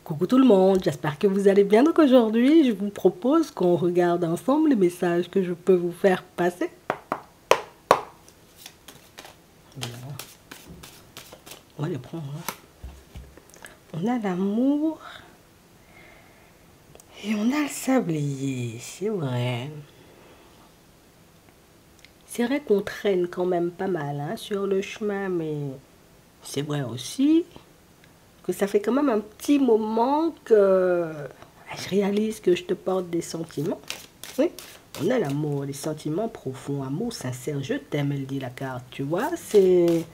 Coucou tout le monde, j'espère que vous allez bien. Donc aujourd'hui, je vous propose qu'on regarde ensemble les messages que je peux vous faire passer. On va les prendre. On a l'amour et on a le sablier, c'est vrai. C'est vrai qu'on traîne quand même pas mal sur le chemin, mais c'est vrai aussi que ça fait quand même un petit moment que je réalise que je te porte des sentiments. Oui, on a l'amour, les sentiments profonds, amour sincère, je t'aime, elle dit la carte, tu vois, c'est...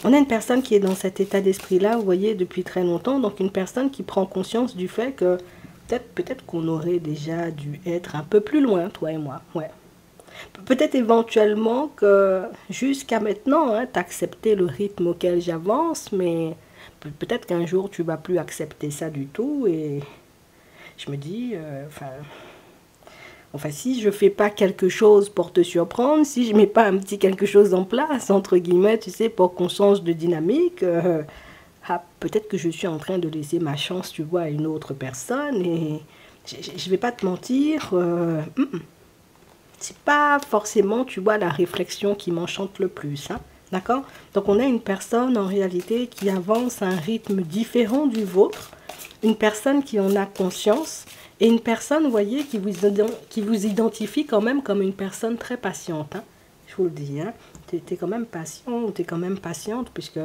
On a une personne qui est dans cet état d'esprit-là, vous voyez, depuis très longtemps, donc une personne qui prend conscience du fait que peut-être qu'on aurait déjà dû être un peu plus loin, toi et moi, ouais. Peut-être éventuellement que jusqu'à maintenant, tu as accepté le rythme auquel j'avance, mais peut-être qu'un jour tu vas plus accepter ça du tout. Et je me dis, enfin, si je fais pas quelque chose pour te surprendre, si je mets pas un petit quelque chose en place, entre guillemets, tu sais, pour qu'on change de dynamique, peut-être que je suis en train de laisser ma chance, tu vois, à une autre personne. Et je vais pas te mentir, c'est pas forcément, tu vois, la réflexion qui m'enchante le plus, d'accord? Donc on a une personne en réalité qui avance à un rythme différent du vôtre, une personne qui en a conscience et une personne, vous voyez, qui vous identifie quand même comme une personne très patiente, je vous le dis, tu es quand même patient, tu es quand même patiente, puisque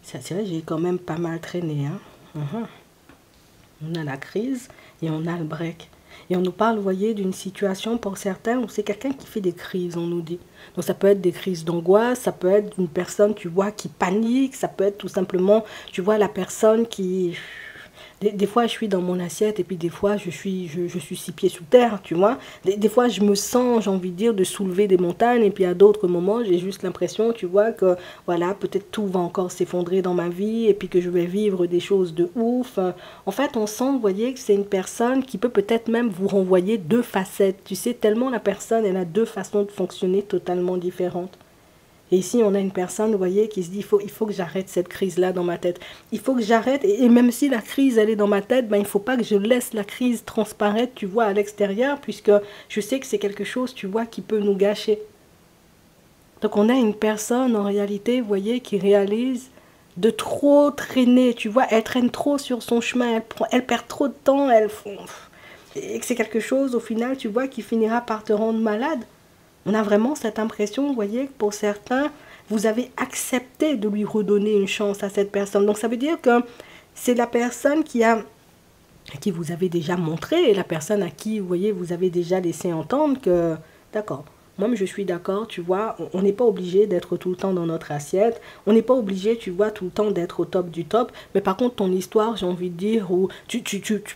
c'est vrai, j'ai quand même pas mal traîné, On a la crise et on a le break. Et on nous parle, vous voyez, d'une situation pour certains où c'est quelqu'un qui fait des crises, on nous dit. Donc ça peut être des crises d'angoisse, ça peut être une personne, tu vois, qui panique, ça peut être tout simplement, tu vois, la personne qui... Des fois, je suis dans mon assiette et puis des fois, je suis 6 pieds sous terre, tu vois. Des fois, je me sens, j'ai envie de dire, de soulever des montagnes et puis à d'autres moments, j'ai juste l'impression, tu vois, que voilà, peut-être tout va encore s'effondrer dans ma vie et puis que je vais vivre des choses de ouf. En fait, on sent, vous voyez, que c'est une personne qui peut peut-être même vous renvoyer deux facettes. Tu sais, tellement la personne, elle a deux façons de fonctionner totalement différentes. Et ici, on a une personne, vous voyez, qui se dit, il faut que j'arrête cette crise-là dans ma tête. Il faut que j'arrête, et même si la crise, elle est dans ma tête, ben, il ne faut pas que je laisse la crise transparaître, tu vois, à l'extérieur, puisque je sais que c'est quelque chose, tu vois, qui peut nous gâcher. Donc, on a une personne, en réalité, vous voyez, qui réalise de trop traîner, tu vois, elle traîne trop sur son chemin, elle perd trop de temps, et que c'est quelque chose, au final, tu vois, qui finira par te rendre malade. On a vraiment cette impression, vous voyez, que pour certains, vous avez accepté de lui redonner une chance à cette personne. Donc ça veut dire que c'est la personne à qui vous avez déjà montré, et la personne à qui, vous voyez, vous avez déjà laissé entendre que, d'accord, moi je suis d'accord, tu vois, on n'est pas obligé d'être tout le temps dans notre assiette, on n'est pas obligé, tu vois, tout le temps d'être au top du top, mais par contre ton histoire, j'ai envie de dire, où tu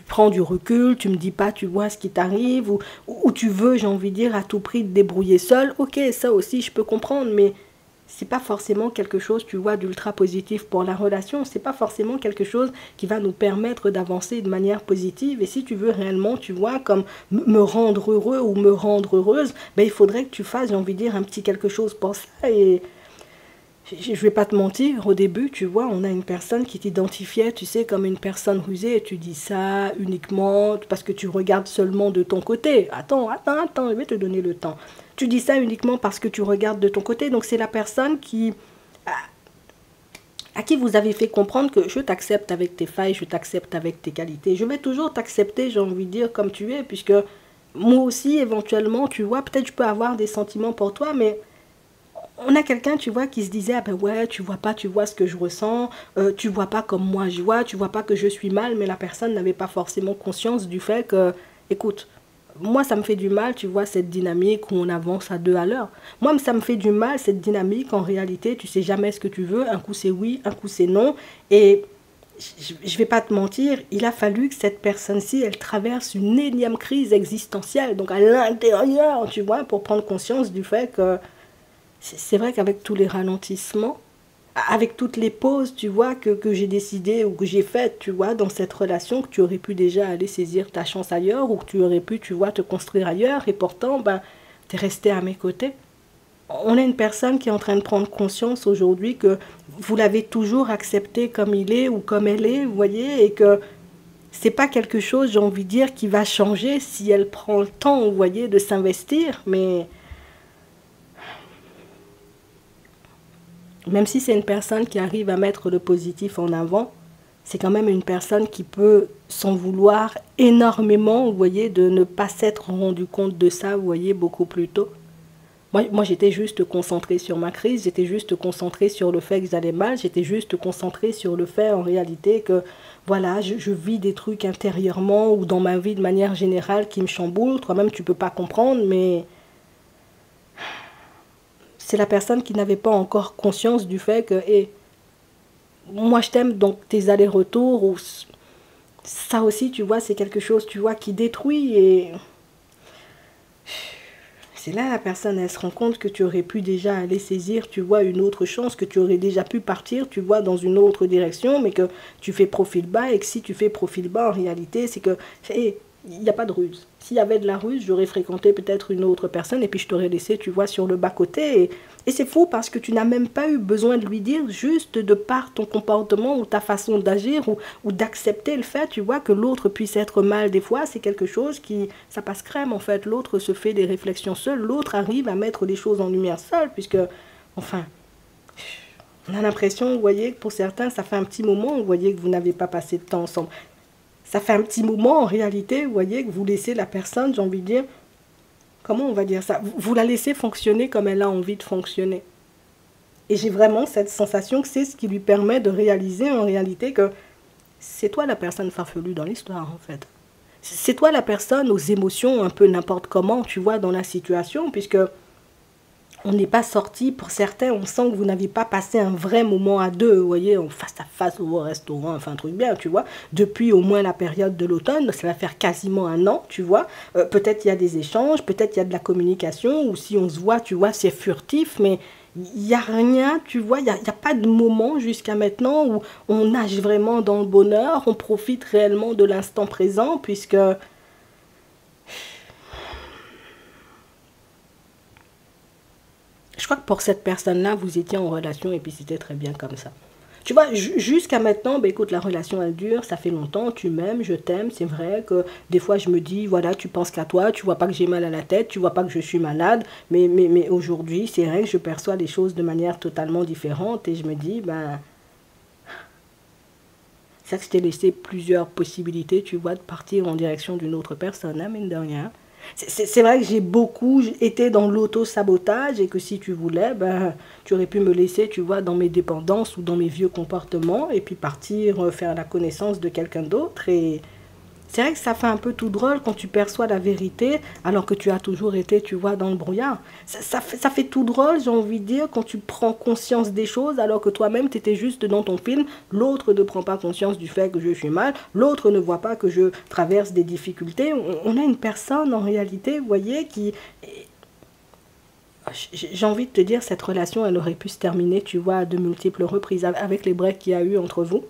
prends du recul, tu me dis pas, tu vois, ce qui t'arrive, ou tu veux, j'ai envie de dire, à tout prix te débrouiller seul, ok, ça aussi je peux comprendre, mais c'est pas forcément quelque chose, tu vois, d'ultra positif pour la relation. C'est pas forcément quelque chose qui va nous permettre d'avancer de manière positive. Et si tu veux réellement, tu vois, comme me rendre heureux ou me rendre heureuse, ben il faudrait que tu fasses, j'ai envie de dire, un petit quelque chose pour ça. Et je vais pas te mentir, au début, tu vois, on a une personne qui t'identifiait, tu sais, comme une personne rusée, et tu dis ça uniquement parce que tu regardes seulement de ton côté. Attends, je vais te donner le temps. Tu dis ça uniquement parce que tu regardes de ton côté, donc c'est la personne à qui vous avez fait comprendre que je t'accepte avec tes failles, je t'accepte avec tes qualités. Je vais toujours t'accepter, j'ai envie de dire, comme tu es, puisque moi aussi, éventuellement, tu vois, peut-être je peux avoir des sentiments pour toi, mais on a quelqu'un, tu vois, qui se disait, ah ben ouais, tu vois pas, tu vois ce que je ressens, tu vois pas comme moi je vois, tu vois pas que je suis mal, mais la personne n'avait pas forcément conscience du fait que, écoute, moi ça me fait du mal, tu vois, cette dynamique où on avance à deux à l'heure. Moi, ça me fait du mal, cette dynamique, en réalité, tu sais jamais ce que tu veux, un coup c'est oui, un coup c'est non, et je vais pas te mentir, il a fallu que cette personne-ci, elle traverse une énième crise existentielle, donc à l'intérieur, tu vois, pour prendre conscience du fait que c'est vrai qu'avec tous les ralentissements, avec toutes les pauses, tu vois, que j'ai décidé ou que j'ai faites, tu vois, dans cette relation, que tu aurais pu déjà aller saisir ta chance ailleurs ou que tu aurais pu, tu vois, te construire ailleurs et pourtant, ben, tu es resté à mes côtés. On a une personne qui est en train de prendre conscience aujourd'hui que vous l'avez toujours accepté comme il est ou comme elle est, vous voyez, et que c'est pas quelque chose, j'ai envie de dire, qui va changer si elle prend le temps, vous voyez, de s'investir. Mais même si c'est une personne qui arrive à mettre le positif en avant, c'est quand même une personne qui peut s'en vouloir énormément, vous voyez, de ne pas s'être rendu compte de ça, vous voyez, beaucoup plus tôt. Moi j'étais juste concentrée sur ma crise, j'étais juste concentrée sur le fait que j'allais mal, j'étais juste concentrée sur le fait en réalité que voilà, je vis des trucs intérieurement ou dans ma vie de manière générale qui me chamboulent. Toi-même, tu peux pas comprendre, mais c'est la personne qui n'avait pas encore conscience du fait que, hé, moi je t'aime, donc tes allers-retours, ou ça aussi, tu vois, c'est quelque chose, tu vois, qui détruit. Et c'est là la personne, elle se rend compte que tu aurais pu déjà aller saisir, tu vois, une autre chance, que tu aurais déjà pu partir, tu vois, dans une autre direction, mais que tu fais profil bas, et que si tu fais profil bas, en réalité, c'est que, hey, il n'y a pas de ruse. S'il y avait de la ruse, j'aurais fréquenté peut-être une autre personne, et puis je t'aurais laissé, tu vois, sur le bas-côté. Et c'est fou parce que tu n'as même pas eu besoin de lui dire, juste de par ton comportement ou ta façon d'agir ou d'accepter le fait, tu vois, que l'autre puisse être mal des fois, c'est quelque chose qui, ça passe crème en fait. L'autre se fait des réflexions seul, l'autre arrive à mettre les choses en lumière seul, puisque, enfin, on a l'impression, vous voyez, que pour certains, ça fait un petit moment, vous voyez, que vous n'avez pas passé de temps ensemble. Ça fait un petit moment, en réalité, vous voyez, que vous laissez la personne, j'ai envie de dire, comment on va dire ça, vous la laissez fonctionner comme elle a envie de fonctionner. Et j'ai vraiment cette sensation que c'est ce qui lui permet de réaliser en réalité que c'est toi la personne farfelue dans l'histoire, en fait. C'est toi la personne aux émotions un peu n'importe comment, tu vois, dans la situation, puisque on n'est pas sorti, pour certains, on sent que vous n'avez pas passé un vrai moment à deux, vous voyez, en face à face au restaurant, enfin un truc bien, tu vois, depuis au moins la période de l'automne, ça va faire quasiment un an, tu vois, peut-être il y a des échanges, peut-être il y a de la communication, ou si on se voit, tu vois, c'est furtif, mais il n'y a rien, tu vois, il y a pas de moment jusqu'à maintenant où on nage vraiment dans le bonheur, on profite réellement de l'instant présent, puisque je crois que pour cette personne-là, vous étiez en relation et puis c'était très bien comme ça. Tu vois, jusqu'à maintenant, ben écoute, la relation elle dure, ça fait longtemps, tu m'aimes, je t'aime, c'est vrai que des fois je me dis, voilà, tu penses qu'à toi, tu vois pas que j'ai mal à la tête, tu vois pas que je suis malade, mais aujourd'hui, c'est vrai que je perçois les choses de manière totalement différente et je me dis, ben, c'est ça que je t'ai laissé plusieurs possibilités, tu vois, de partir en direction d'une autre personne, hein, mine de rien. C'est vrai que j'ai beaucoup été dans l'auto-sabotage et que si tu voulais, ben, tu aurais pu me laisser, tu vois, dans mes dépendances ou dans mes vieux comportements et puis partir faire la connaissance de quelqu'un d'autre. Et c'est vrai que ça fait un peu tout drôle quand tu perçois la vérité alors que tu as toujours été, tu vois, dans le brouillard. Ça fait tout drôle, j'ai envie de dire, quand tu prends conscience des choses alors que toi-même, tu étais juste dans ton film. L'autre ne prend pas conscience du fait que je suis mal. L'autre ne voit pas que je traverse des difficultés. On a une personne, en réalité, vous voyez, qui... J'ai envie de te dire, cette relation, elle aurait pu se terminer, tu vois, à de multiples reprises avec les breaks qu'il y a eu entre vous.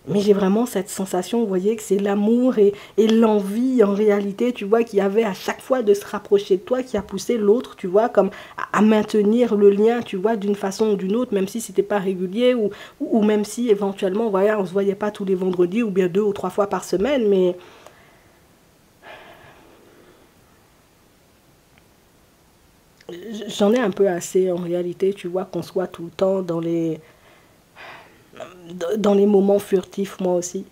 Mais j'ai vraiment cette sensation, vous voyez, que c'est l'amour et l'envie, en réalité, tu vois, qu'il y avait à chaque fois de se rapprocher de toi, qui a poussé l'autre, tu vois, comme à maintenir le lien, tu vois, d'une façon ou d'une autre, même si c'était pas régulier, ou même si, éventuellement, voilà, on se voyait pas tous les vendredis, ou bien 2 ou 3 fois par semaine, mais j'en ai un peu assez, en réalité, tu vois, qu'on soit tout le temps dans les moments furtifs, moi aussi.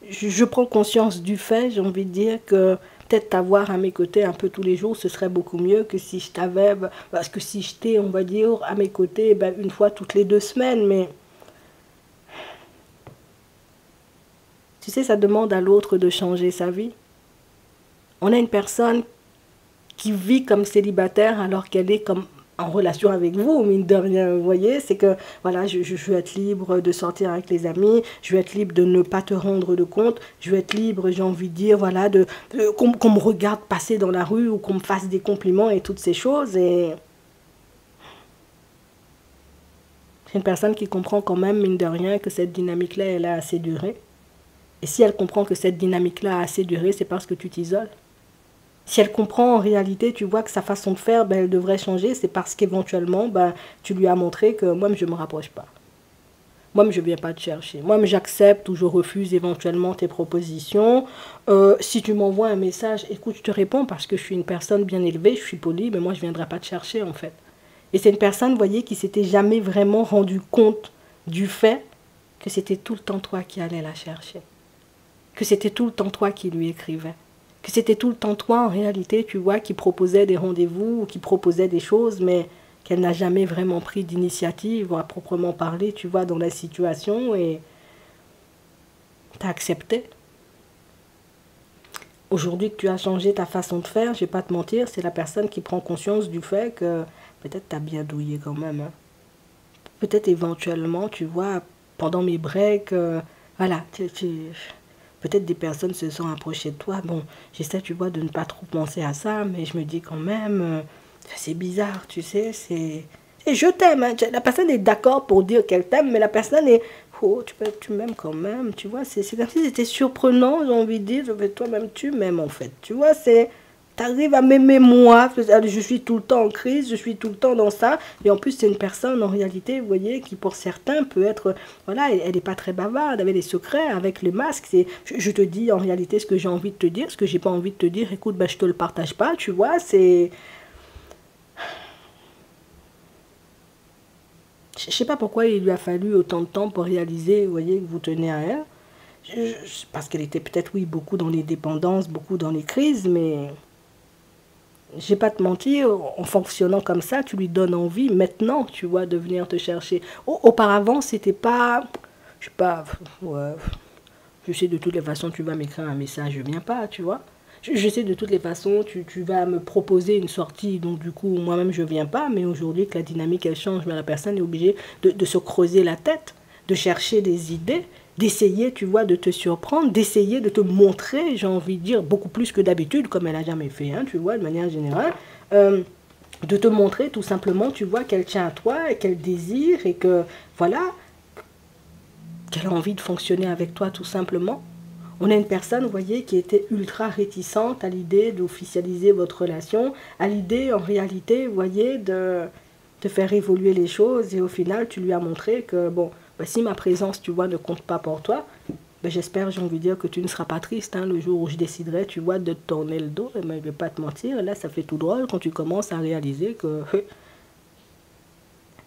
Je prends conscience du fait, j'ai envie de dire que peut-être t'avoir à mes côtés un peu tous les jours, ce serait beaucoup mieux que si je t'avais, parce que si j'étais, on va dire, à mes côtés, ben, une fois toutes les 2 semaines, mais tu sais, ça demande à l'autre de changer sa vie. On a une personne qui vit comme célibataire alors qu'elle est comme en relation avec vous, mine de rien, vous voyez, c'est que, voilà, je veux être libre de sortir avec les amis, je veux être libre de ne pas te rendre de compte, je veux être libre, j'ai envie de dire, voilà, qu'on me regarde passer dans la rue ou qu'on me fasse des compliments et toutes ces choses, et c'est une personne qui comprend quand même, mine de rien, que cette dynamique-là, elle a assez duré, et si elle comprend que cette dynamique-là a assez duré, c'est parce que tu t'isoles. Si elle comprend en réalité, tu vois que sa façon de faire, ben, elle devrait changer, c'est parce qu'éventuellement, ben, tu lui as montré que moi, je ne me rapproche pas. Moi-même, je ne viens pas te chercher. Moi-même, j'accepte ou je refuse éventuellement tes propositions. Si tu m'envoies un message, écoute, je te réponds parce que je suis une personne bien élevée, je suis polie, mais moi, je ne viendrai pas te chercher, en fait. Et c'est une personne, vous voyez, qui s'était jamais vraiment rendu compte du fait que c'était tout le temps toi qui allais la chercher. Que c'était tout le temps toi qui lui écrivais. Que c'était tout le temps toi, en réalité, tu vois, qui proposait des rendez-vous ou qui proposait des choses, mais qu'elle n'a jamais vraiment pris d'initiative à proprement parler, tu vois, dans la situation et t'as accepté. Aujourd'hui que tu as changé ta façon de faire, je vais pas te mentir, c'est la personne qui prend conscience du fait que peut-être t'as bien douillé quand même. Hein. Peut-être éventuellement, tu vois, pendant mes breaks, voilà, peut-être des personnes se sont approchées de toi. Bon, j'essaie, tu vois, de ne pas trop penser à ça, mais je me dis quand même, c'est bizarre, tu sais, c'est... Et je t'aime, hein. La personne est d'accord pour dire qu'elle t'aime, mais la personne est... Oh, tu m'aimes quand même, tu vois, c'est comme si c'était surprenant, j'ai envie de dire, toi-même tu m'aimes en fait, tu vois, c'est... T'arrives à m'aimer moi, je suis tout le temps en crise, je suis tout le temps dans ça. Et en plus, c'est une personne en réalité, vous voyez, qui pour certains peut être, voilà, elle n'est pas très bavarde, avec les secrets, avec le masque. Je te dis en réalité ce que j'ai envie de te dire, ce que j'ai pas envie de te dire, écoute, ben, je te le partage pas, tu vois, c'est... Je sais pas pourquoi il lui a fallu autant de temps pour réaliser, vous voyez, que vous tenez à elle. Parce qu'elle était peut-être, oui, beaucoup dans les dépendances, beaucoup dans les crises, mais... Je vais pas te mentir, en fonctionnant comme ça, tu lui donnes envie maintenant, tu vois, de venir te chercher. Auparavant, c'était pas, je sais pas, ouais, je sais de toutes les façons, tu vas m'écrire un message, je viens pas, tu vois. Je sais de toutes les façons, tu vas me proposer une sortie, donc du coup, moi-même, je viens pas, mais aujourd'hui, que la dynamique, elle change, mais la personne est obligée de se creuser la tête, de chercher des idées, d'essayer, tu vois, de te surprendre, d'essayer de te montrer, j'ai envie de dire, beaucoup plus que d'habitude, comme elle a jamais fait, hein, tu vois, de manière générale, de te montrer tout simplement, tu vois, qu'elle tient à toi et qu'elle désire et que, voilà, qu'elle a envie de fonctionner avec toi tout simplement. On a une personne, vous voyez, qui était ultra réticente à l'idée d'officialiser votre relation, à l'idée, en réalité, vous voyez, de faire évoluer les choses. Et au final, tu lui as montré que, bon, bah, si ma présence, tu vois, ne compte pas pour toi, bah, j'espère, j'ai envie de dire, que tu ne seras pas triste hein, le jour où je déciderai, tu vois, de te tourner le dos. Et ben, je ne vais pas te mentir, là, ça fait tout drôle quand tu commences à réaliser que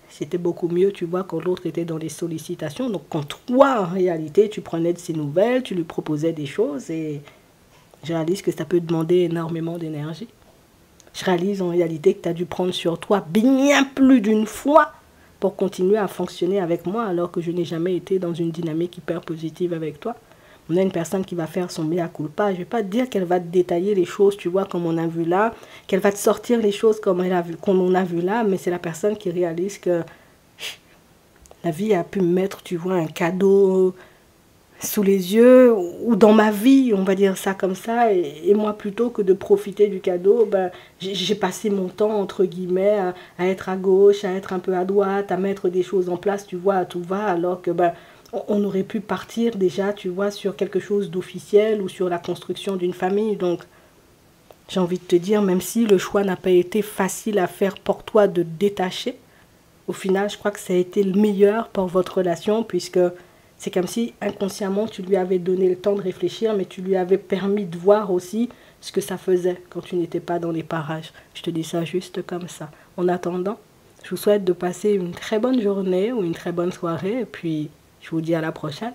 c'était beaucoup mieux, tu vois, quand l'autre était dans les sollicitations. Donc, quand toi, en réalité, tu prenais de ses nouvelles, tu lui proposais des choses et je réalise que ça peut demander énormément d'énergie. Je réalise en réalité que tu as dû prendre sur toi bien plus d'une fois pour continuer à fonctionner avec moi alors que je n'ai jamais été dans une dynamique hyper positive avec toi. On a une personne qui va faire son mea culpa. Je ne vais pas te dire qu'elle va te détailler les choses, tu vois, comme on a vu là, qu'elle va te sortir les choses comme on a vu là, mais c'est la personne qui réalise que la vie a pu me mettre, tu vois, un cadeau sous les yeux ou dans ma vie, on va dire ça comme ça, et moi plutôt que de profiter du cadeau, ben, j'ai passé mon temps, entre guillemets, à être à gauche, à être un peu à droite, à mettre des choses en place, tu vois, à tout va, alors que ben, on aurait pu partir déjà, tu vois, sur quelque chose d'officiel ou sur la construction d'une famille. Donc, j'ai envie de te dire, même si le choix n'a pas été facile à faire pour toi de te détacher, au final, je crois que ça a été le meilleur pour votre relation, puisque c'est comme si inconsciemment tu lui avais donné le temps de réfléchir, mais tu lui avais permis de voir aussi ce que ça faisait quand tu n'étais pas dans les parages. Je te dis ça juste comme ça. En attendant, je vous souhaite de passer une très bonne journée ou une très bonne soirée, et puis je vous dis à la prochaine.